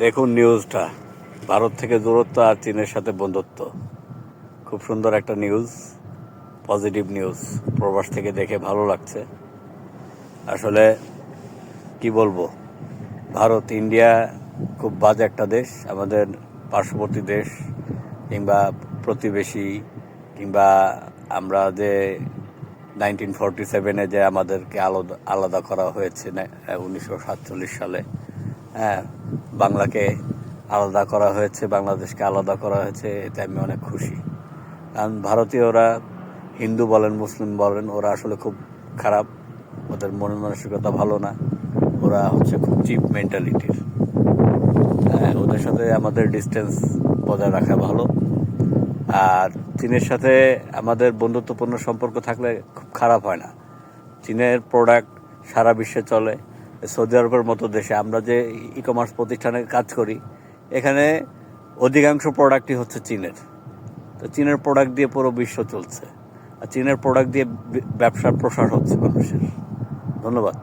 দেখুন নিউজটা, ভারত থেকে দূরত্ব আর চীনের সাথে বন্ধুত্ব। খুব সুন্দর একটা নিউজ, পজিটিভ নিউজ। প্রবাস থেকে দেখে ভালো লাগছে। আসলে কি বলবো, ভারত ইন্ডিয়া খুব বাজে একটা দেশ, আমাদের পার্শ্ববর্তী দেশ কিংবা প্রতিবেশী, কিংবা আমরা যে 1947-এ যে আমাদেরকে আলাদা করা হয়েছে 1947 সালে, হ্যাঁ, বাংলাকে আলাদা করা হয়েছে, বাংলাদেশকে আলাদা করা হয়েছে, এতে আমি অনেক খুশি। কারণ ভারতীয়রা, হিন্দু বলেন মুসলিম বলেন, ওরা আসলে খুব খারাপ, ওদের মন মানসিকতা ভালো না, ওরা হচ্ছে খুব চিপ মেন্টালিটির। হ্যাঁ, ওদের সাথে আমাদের ডিস্টেন্স বজায় রাখা ভালো। আর চীনের সাথে আমাদের বন্ধুত্বপূর্ণ সম্পর্ক থাকলে খুব খারাপ হয় না। চীনের প্রোডাক্ট সারা বিশ্বে চলে। সৌদি আরবের মতো দেশে আমরা যে ই কমার্স প্রতিষ্ঠানে কাজ করি, এখানে অধিকাংশ প্রোডাক্টই হচ্ছে চীনের। তো চীনের প্রোডাক্ট দিয়ে পুরো বিশ্ব চলছে, আর চীনের প্রোডাক্ট দিয়ে ব্যবসার প্রসার হচ্ছে মানুষের। ধন্যবাদ।